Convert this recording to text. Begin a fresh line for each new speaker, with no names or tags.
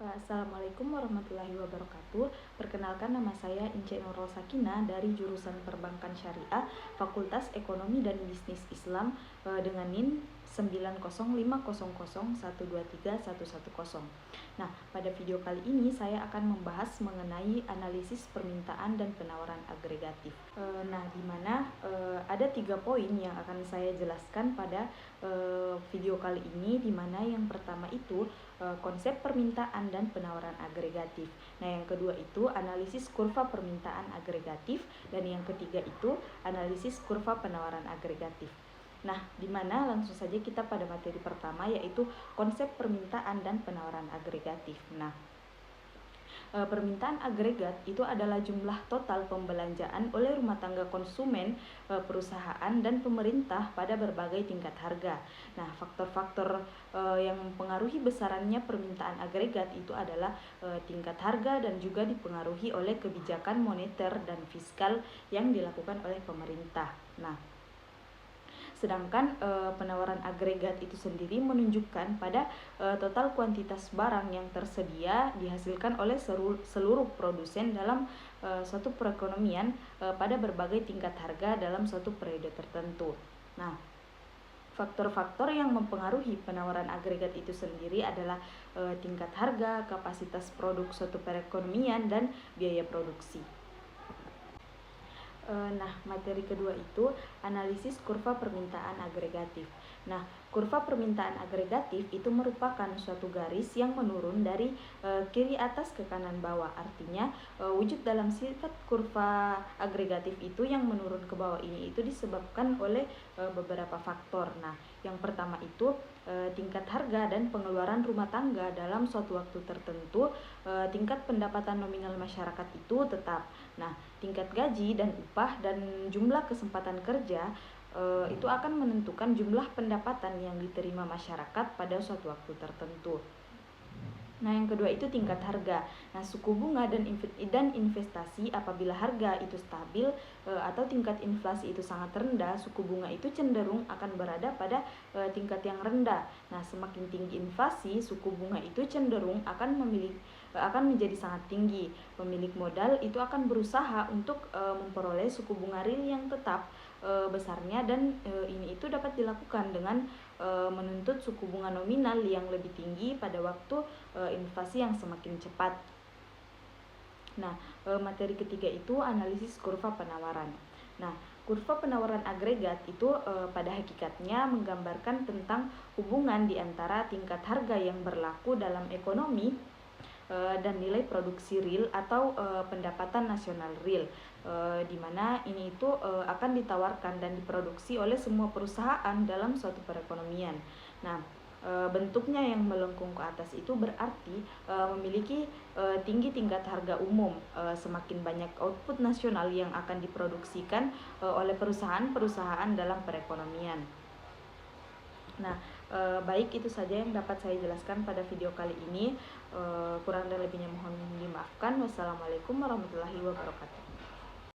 Assalamualaikum warahmatullahi wabarakatuh. Perkenalkan, nama saya Ince Nurul Sakina dari jurusan Perbankan Syariah, Fakultas Ekonomi dan Bisnis Islam, dengan NIM 90500123110. Nah, pada video kali ini saya akan membahas mengenai analisis permintaan dan penawaran agregatif. Di mana ada 3 poin yang akan saya jelaskan pada video kali ini, di mana yang pertama itu konsep permintaan dan penawaran agregatif. Nah, yang kedua itu analisis kurva permintaan agregatif, dan yang ketiga itu analisis kurva penawaran agregatif. Nah, di mana langsung saja kita pada materi pertama, yaitu konsep permintaan dan penawaran agregatif. Nah, permintaan agregat itu adalah jumlah total pembelanjaan oleh rumah tangga konsumen, perusahaan, dan pemerintah pada berbagai tingkat harga. Nah, faktor-faktor yang mempengaruhi besarannya permintaan agregat itu adalah tingkat harga dan juga dipengaruhi oleh kebijakan moneter dan fiskal yang dilakukan oleh pemerintah. Nah, sedangkan penawaran agregat itu sendiri menunjukkan pada total kuantitas barang yang tersedia dihasilkan oleh seluruh produsen dalam suatu perekonomian pada berbagai tingkat harga dalam suatu periode tertentu. Nah, faktor-faktor yang mempengaruhi penawaran agregat itu sendiri adalah tingkat harga, kapasitas produk suatu perekonomian, dan biaya produksi. Materi kedua itu analisis kurva permintaan agregatif. Nah, kurva permintaan agregatif itu merupakan suatu garis yang menurun dari kiri atas ke kanan bawah. Artinya, wujud dalam sifat kurva agregatif itu yang menurun ke bawah ini itu disebabkan oleh beberapa faktor. Nah, yang pertama itu tingkat harga dan pengeluaran rumah tangga dalam suatu waktu tertentu. Tingkat pendapatan nominal masyarakat itu tetap. Nah, tingkat gaji dan upah dan jumlah kesempatan kerja itu akan menentukan jumlah pendapatan yang diterima masyarakat pada suatu waktu tertentu. Nah, yang kedua itu tingkat harga. Nah, suku bunga dan investasi, apabila harga itu stabil atau tingkat inflasi itu sangat rendah, suku bunga itu cenderung akan berada pada tingkat yang rendah. Nah, semakin tinggi inflasi, suku bunga itu cenderung akan menjadi sangat tinggi. Pemilik modal itu akan berusaha untuk memperoleh suku bunga real yang tetap besarnya, dan ini itu dapat dilakukan dengan menuntut suku bunga nominal yang lebih tinggi pada waktu inflasi yang semakin cepat. Nah, materi ketiga itu analisis kurva penawaran. Nah, kurva penawaran agregat itu pada hakikatnya menggambarkan tentang hubungan di antara tingkat harga yang berlaku dalam ekonomi dan nilai produksi real atau pendapatan nasional real, di mana ini itu akan ditawarkan dan diproduksi oleh semua perusahaan dalam suatu perekonomian. Nah, bentuknya yang melengkung ke atas itu berarti memiliki tinggi tingkat harga umum. Semakin banyak output nasional yang akan diproduksikan oleh perusahaan-perusahaan dalam perekonomian. Nah, baik, itu saja yang dapat saya jelaskan pada video kali ini. Kurang dan lebihnya mohon dimaafkan. Wassalamualaikum warahmatullahi wabarakatuh.